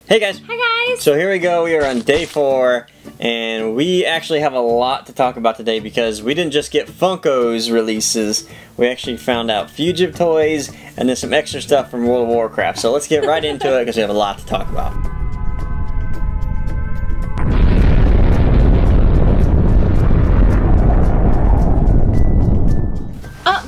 Hey guys! Hi guys! So here we go, we are on day 4, and we actually have a lot to talk about today because we didn't just get Funko's releases, we actually found out Fugitive Toys, and then some extra stuff from World of Warcraft. So let's get right into it because we have a lot to talk about.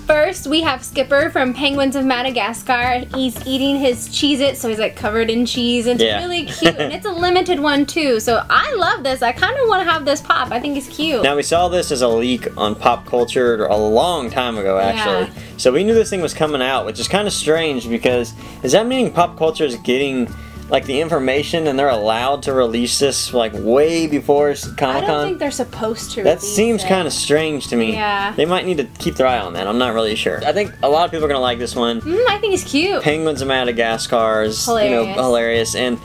First, we have Skipper from Penguins of Madagascar. He's eating his Cheez-It, so he's like covered in cheese, and it's really cute, and it's a limited one too, so I love this. I kind of want to have this pop. I think it's cute. Now, we saw this as a leak on Pop Culture a long time ago, actually. Yeah. So we knew this thing was coming out, which is kind of strange because, does that mean Pop Culture is getting like the information and they're allowed to release this like way before Comic-Con? I don't think they're supposed to. That seems kind of strange to me. Yeah. They might need to keep their eye on that. I'm not really sure. I think a lot of people are gonna like this one. I think it's cute. Penguins of Madagascar is hilarious, and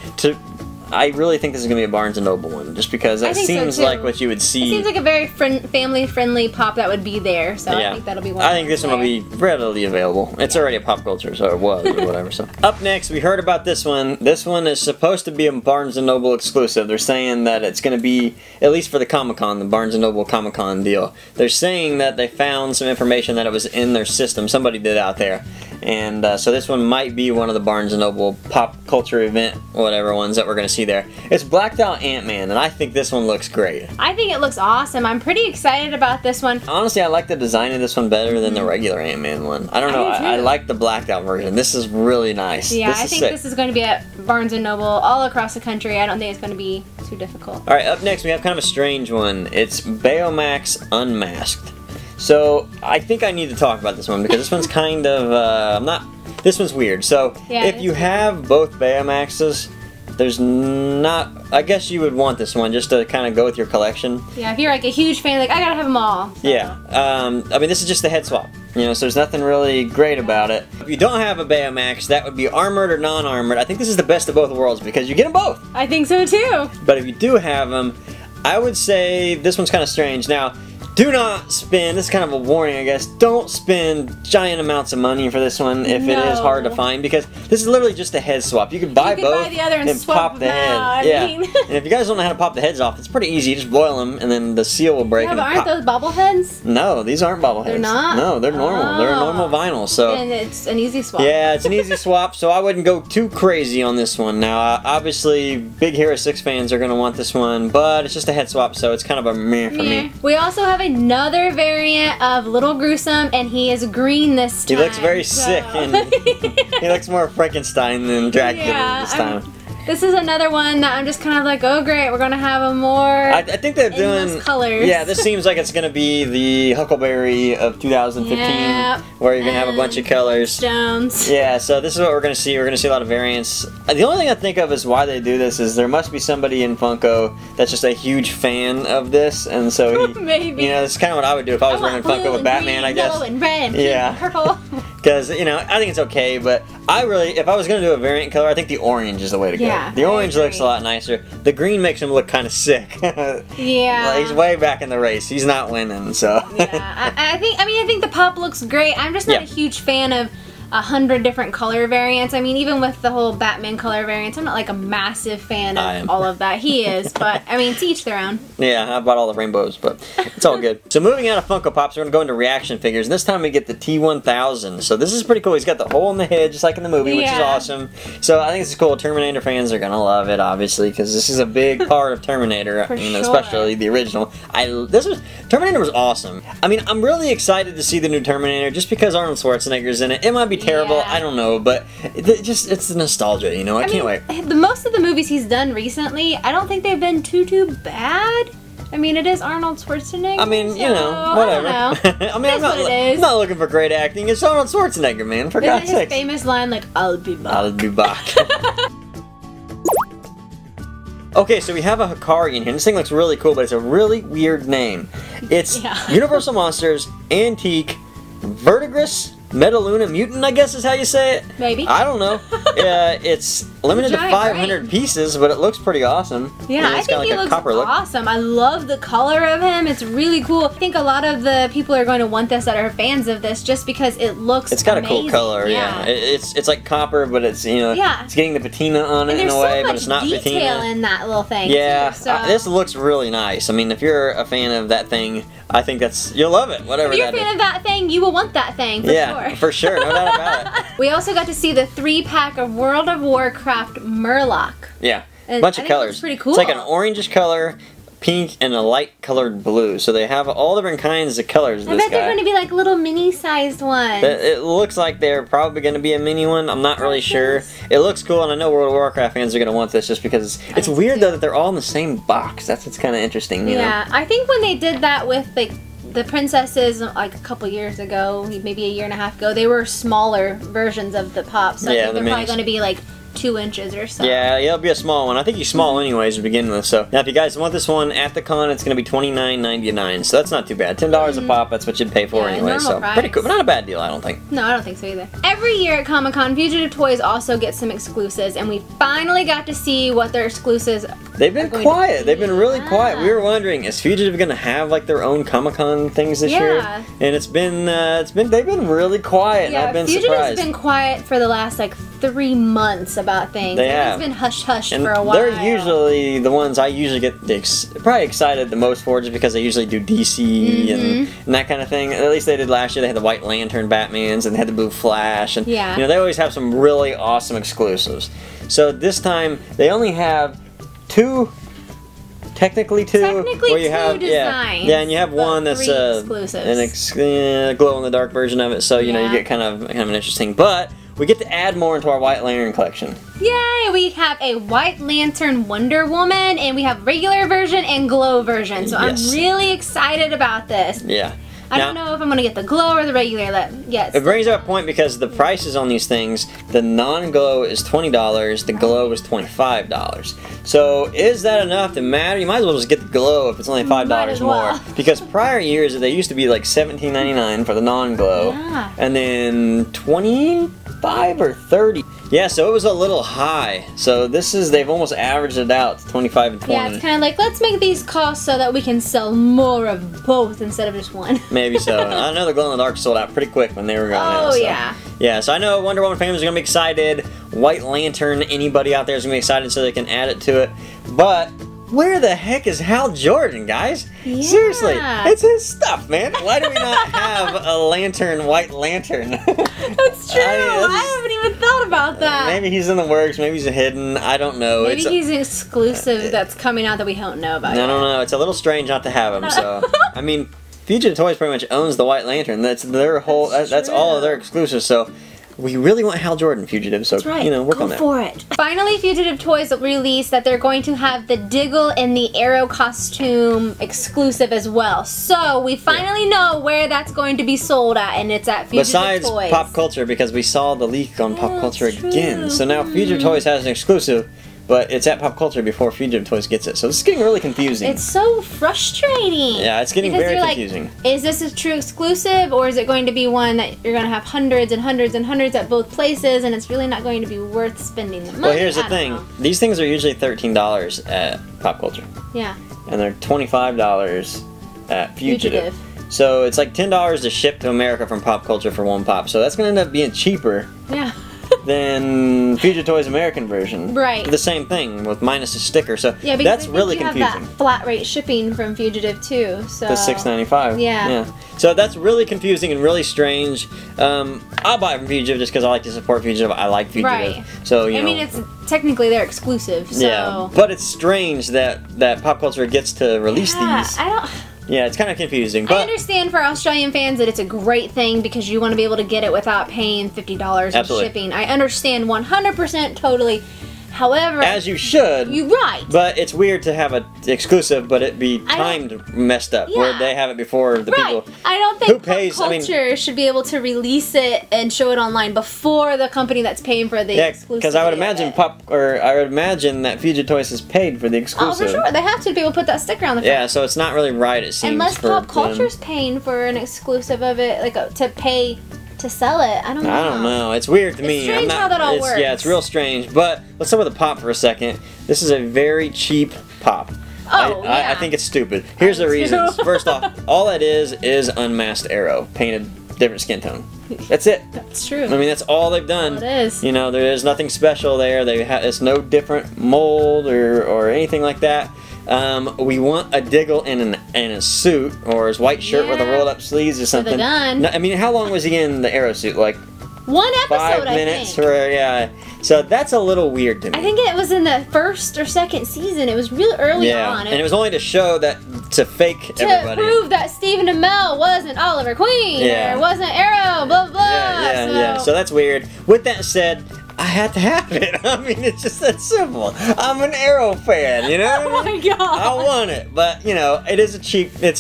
I really think this is gonna be a Barnes & Noble one, just because that seems like what you would see. It seems like a very family-friendly pop that would be there, so I think that'll be one. I think this one will be readily available. It's already a Pop Culture, so it was, or whatever. So up next, we heard about this one. This one is supposed to be a Barnes & Noble exclusive. They're saying that it's gonna be, at least for the Comic-Con, the Barnes & Noble Comic-Con deal. They're saying that they found some information that it was in their system. Somebody did out there. And so this one might be one of the Barnes & Noble Pop Culture event, whatever ones that we're going to see there. It's blacked out AntMan, and I think this one looks great. I think it looks awesome. I'm pretty excited about this one. Honestly, I like the design of this one better than the regular AntMan one. I don't know, I like the blacked out version. This is really nice. Yeah, I think this is going to be at Barnes & Noble all across the country. I don't think it's going to be too difficult. Alright, up next we have kind of a strange one. It's Baymax Unmasked. So, I think I need to talk about this one because this one's kind of, this one's weird. So, if you have both Baymaxes, there's not, I guess you would want this one just to kind of go with your collection. Yeah, if you're like a huge fan, like, I gotta have them all. So. Yeah, I mean, this is just the head swap. You know, so there's nothing really great about it. If you don't have a Baymax, that would be armored or non-armored. I think this is the best of both worlds because you get them both. I think so too. But if you do have them, I would say this one's kind of strange. Now, do not spend, this is kind of a warning I guess, don't spend giant amounts of money for this one if it is hard to find, because this is literally just a head swap. You could buy both the other and pop the head. And if you guys don't know how to pop the heads off, it's pretty easy. You just boil them and then the seal will break. Yeah, but aren't those bobbleheads? No, these aren't bobbleheads. They're not? No, they're normal. They're a normal vinyl. So and it's an easy swap. Yeah, it's an easy swap, so I wouldn't go too crazy on this one. Now, obviously, big Hero 6 fans are going to want this one, but it's just a head swap, so it's kind of a meh for me. We also have another variant of Little Gruesome, and he is green this time. He looks very sick, and he looks more Frankenstein than Dracula this time. This is another one that I'm just kind of like, oh great, we're gonna have a more I think they're doing colors. Yeah, this seems like it's gonna be the Huckleberry of 2015, where you're gonna have a bunch of colors. Stones. Yeah, so this is what we're gonna see. We're gonna see a lot of variants. The only thing I think of is why they do this is there must be somebody in Funko that's just a huge fan of this, and so he, maybe. You know, that's kind of what I would do if I was running Funko with Batman, I guess. Yellow and red, and purple. Because, you know, I think it's okay, but I really, if I was going to do a variant color, I think the orange is the way to go. Yeah, the orange looks a lot nicer. The green makes him look kind of sick. Yeah. Like, he's way back in the race. He's not winning, so. Yeah, I think the pop looks great. I'm just not a huge fan of 100 different color variants. I mean, even with the whole Batman color variants, I'm not like a massive fan of all of that. He is, but I mean, to each their own. Yeah, I bought all the rainbows, but it's all good. So moving out of Funko Pops, we're going to go into reaction figures. And this time we get the T-1000. So this is pretty cool. He's got the hole in the head, just like in the movie, which is awesome. So I think this is cool. Terminator fans are going to love it, obviously, because this is a big part of Terminator, especially the original. Terminator was awesome. I mean, I'm really excited to see the new Terminator, just because Arnold Schwarzenegger's in it. It might be terrible, I don't know, but it's the nostalgia, you know, I can't wait. Most of the movies he's done recently, I don't think they've been too bad. I mean, it is Arnold Schwarzenegger. I mean, you know, whatever. I mean, I'm not looking for great acting. It's Arnold Schwarzenegger, man, for God's sake. His famous line, like, I'll be back. I'll be back. Okay, so we have a Hikari in here. This thing looks really cool, but it's a really weird name. It's Universal Monsters, Antique, Verdigris, Metaluna, Mutant, I guess is how you say it. Maybe. I don't know. It's limited to 500 pieces, but it looks pretty awesome. Yeah, I think he looks awesome. I love the color of him. It's really cool. I think a lot of the people are going to want this that are fans of this just because it looks It's got a cool color, yeah. It's like copper, but it's, you know, it's getting the patina on it in a way, but it's not patina. There's so much detail in that little thing, yeah, too, so. This looks really nice. I mean, if you're a fan of that thing, I think you'll love it, whatever. If you're a fan of that thing, you will want that thing, for sure. Yeah, for sure, no doubt about it. We also got to see the 3-pack of World of Warcraft Murloc. Yeah, a bunch of colors. It's pretty cool. It's like an orangish color, pink, and a light colored blue. So they have all different kinds of colors. I bet they're going to be like little mini-sized ones. It looks like they're probably going to be a mini one. I'm not really sure. It looks cool, and I know World of Warcraft fans are going to want this just because it's weird though that they're all in the same box. That's what's kind of interesting. You know? I think when they did that with like the princesses like a couple years ago, maybe a year and a half ago, they were smaller versions of the Pops. So I think they're probably going to be like 2 inches or so. Yeah, it'll be a small one. I think he's small anyways to begin with. So now if you guys want this one at the con, it's going to be $29.99. So that's not too bad. $10 a pop, that's what you'd pay for anyway. So price. Pretty cool, but not a bad deal, I don't think. No, I don't think so either. Every year at Comic-Con, Fugitive Toys also gets some exclusives, and we finally got to see what their exclusives They've been quiet. They've been really quiet. We were wondering, is Fugitive going to have like their own Comic-Con things this year? And they've been really quiet. And I've been surprised. Fugitive's been quiet for the last like 3 months about things. It's been hush-hush for a while. They're usually the ones I usually get probably excited the most for, just because they usually do DC and that kind of thing. At least they did last year. They had the White Lantern Batmans and they had the Blue Flash. And you know, they always have some really awesome exclusives. So this time they only have technically two where you have designs, and you have one that's an glow-in-the-dark version of it, so you know you get kind of an interesting, but we get to add more into our White Lantern collection. Yay! We have a White Lantern Wonder Woman, and we have regular version and glow version, so I'm really excited about this. I don't know if I'm going to get the glow or the regular yet. It brings up a point because the prices on these things, the non-glow is $20, the glow is $25. So is that enough to matter? You might as well just get the glow if it's only $5 more. Because prior years, they used to be like $17.99 for the non-glow. And then $25 or $30. Yeah, so it was a little high. So they've almost averaged it out to 25 and 20. Yeah, it's kind of like, let's make these cost so that we can sell more of both instead of just one. Maybe so. I know the glow in the dark sold out pretty quick when they were going out. So. Yeah, so I know Wonder Woman fans are going to be excited. White Lantern, anybody out there is going to be excited so they can add it to it. But where the heck is Hal Jordan, guys? Seriously, it's his stuff, man. Why do we not have a White Lantern? That's true. I haven't even thought about that. Maybe he's in the works. Maybe he's hidden. I don't know. Maybe he's an exclusive that's coming out that we don't know about. I don't know. It's a little strange not to have him. So, I mean, Fugitive Toys pretty much owns the White Lantern. That's their whole. That's all of their exclusives. So. We really want Hal Jordan Fugitive, so you know, work on that. Go for it. Finally, Fugitive Toys released that they're going to have the Diggle and the Arrow costume exclusive as well. So we finally know where that's going to be sold at, and it's at Fugitive Toys. Besides Pop Culture, because we saw the leak on Pop Culture again. So now Fugitive Toys has an exclusive. But it's at Pop Culture before Fugitive Toys gets it. So this is getting really confusing. It's so frustrating. Yeah, it's getting very confusing. Like, is this a true exclusive, or is it going to be one that you're going to have hundreds and hundreds and hundreds at both places, and it's really not going to be worth spending the money? Well, here's the thing. These things are usually $13 at Pop Culture. Yeah. And they're $25 at Fugitive. So it's like $10 to ship to America from Pop Culture for one pop. So that's going to end up being cheaper. Yeah. Than Fugitive Toys American version. Right. The same thing with minus a sticker. So yeah, that's really confusing. Have that flat rate shipping from Fugitive too. So the $6.95. Yeah. So that's really confusing and really strange. I'll buy it from Fugitive just because I like to support Fugitive. I like Fugitive. Right. So you know. I mean, it's technically they're exclusive. So. Yeah. But it's strange that Pop Culture gets to release these. Yeah, it's kind of confusing. But I understand for Australian fans that it's a great thing because you want to be able to get it without paying $50 in shipping. I understand 100% totally. However, as you should. You're right. But it's weird to have an exclusive, but it be timed messed up where they have it before the people. I don't think Pop Culture should be able to release it and show it online before the company that's paying for the exclusive. Because I would imagine I would imagine that Fugitive Toys is paid for the exclusive. Oh, for sure. They have to be able to put that sticker on the front. Yeah, so it's not really right. It seems unless Pop Culture's paying for an exclusive of it, like to pay to sell it. I don't know. I don't know. It's weird to me. It's strange how that all works. Yeah, it's real strange. But let's start with the pop for a second. This is a very cheap pop. Oh, yeah. I think it's stupid. Here's the reasons. First off, all that is unmasked arrow painted different skin tone. That's it. That's true. I mean, that's all they've done. It is. You know, there is nothing special there. It's no different mold or anything like that. We want a Diggle in a suit or his white shirt with a rolled up sleeves or something. With a gun. No, I mean, how long was he in the arrow suit? Like 1 episode, 5 minutes, yeah. So that's a little weird to me. I think it was in the first or second season. It was real early on. And it was only to show that, to fake everybody. To prove that Stephen Amell wasn't Oliver Queen, or wasn't Arrow, blah, blah, Yeah. So that's weird. With that said, I had to have it. I mean, it's just that simple. I'm an Arrow fan, you know? Oh my god. I want it, but you know, it's a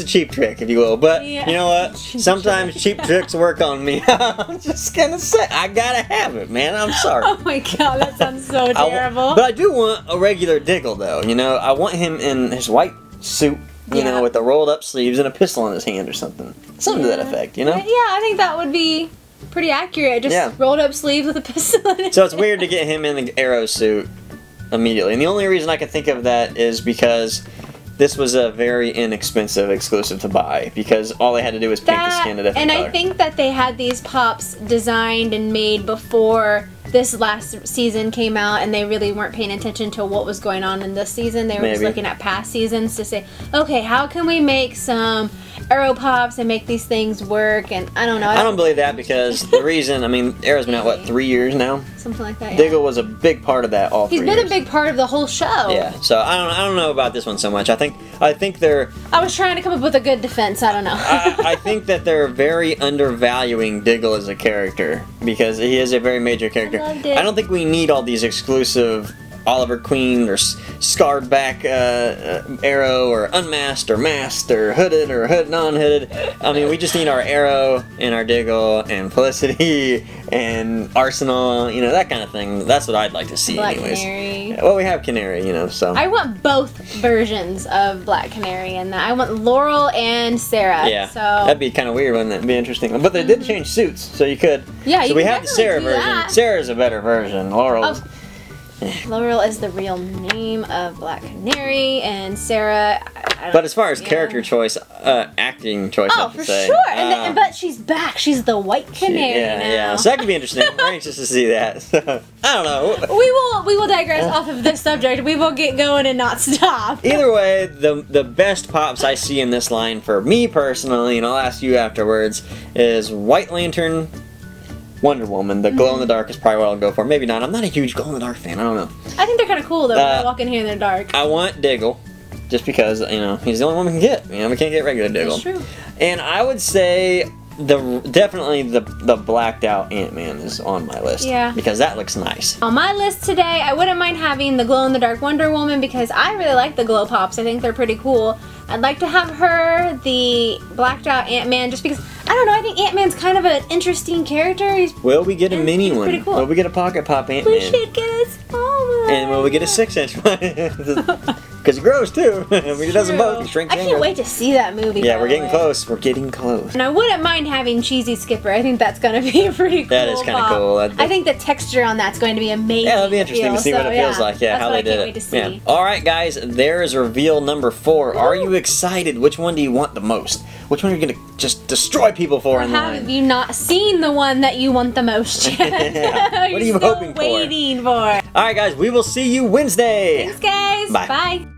cheap trick, if you will. But you know what? Sometimes cheap tricks work on me. I'm just gonna say, I gotta have it, man. I'm sorry. Oh my god, that sounds so terrible. But I do want a regular Diggle, though. You know, I want him in his white suit. You know, with the rolled up sleeves and a pistol in his hand or something. Something to that effect, you know? Yeah, I think that would be pretty accurate. Just rolled up sleeves with a pistol in it. So it's weird to get him in the Arrow suit immediately. And the only reason I can think of that is because this was a very inexpensive exclusive to buy. Because all they had to do was paint the skin a different color. I think that they had these pops designed and made before this last season came out, and they really weren't paying attention to what was going on in this season. They were just looking at past seasons to say, okay, how can we make some Arrow pops and make these things work? And I don't know. I don't believe that, because the reason, I mean, Arrow's been out, what, 3 years now? Something like that, Diggle was a big part of that all 3 years. He's been a big part of the whole show. Yeah, so I don't know about this one so much. I think they're... I was trying to come up with a good defense, I don't know. I think that they're very undervaluing Diggle as a character, because he is a very major character. I don't think we need all these exclusive Oliver Queen or scarred back Arrow or unmasked or masked or hooded or non-hooded. I mean, we just need our Arrow and our Diggle and Felicity and Arsenal, you know, that kind of thing. That's what I'd like to see anyways. Canary. Well, we have Canary, you know, so. I want both versions of Black Canary in that. I want Laurel and Sarah. Yeah, so that'd be kind of weird, wouldn't it? It'd be interesting. But they did change suits, so you could. Yeah, so we have the Sarah version. Sarah's a better version. Laurel's. Laurel is the real name of Black Canary, and Sarah... But as far as character choice, acting choice, I should say. Oh, for sure! But she's back. She's the White Canary now. Yeah, so that could be interesting. We're anxious to see that. So, I don't know. We will digress off of this subject. We will get going and not stop. Either way, the best pops I see in this line for me personally, and I'll ask you afterwards, is White Lantern, Wonder Woman. The glow in the dark is probably what I'll go for. Maybe not. I'm not a huge glow in the dark fan. I don't know. I think they're kind of cool though. When I walk in here in the dark. I want Diggle, just because you know he's the only one we can get. You know, we can't get regular Diggle. That's true. And I would say definitely the blacked out AntMan is on my list. Yeah. Because that looks nice. On my list today, I wouldn't mind having the glow in the dark Wonder Woman because I really like the glow pops. I think they're pretty cool. I'd like to have her, the blacked out AntMan, just because, I don't know, I think AntMan's kind of an interesting character. Will we get a mini one? Pretty cool. Will we get a pocket pop AntMan? We should get a small one. And will we get a 6-inch one? Because it grows too. It doesn't both. It shrinks. I can't wait to see that movie. Yeah, we're getting close. We're getting close. And I wouldn't mind having Cheesy Skipper. I think that's going to be a pretty cool That is kind of cool. I think the texture on that's going to be amazing. Yeah, it'll be interesting to see what it feels like. Yeah, how they did it. Wait to see. Yeah. All right, guys. There is reveal number 4. Are you excited? Which one do you want the most? Which one are you going to just destroy people for in line? Have you not seen the one that you want the most yet? Yeah. What are you hoping for? Waiting for. All right, guys. We will see you Wednesday. Thanks, guys. Bye. Bye.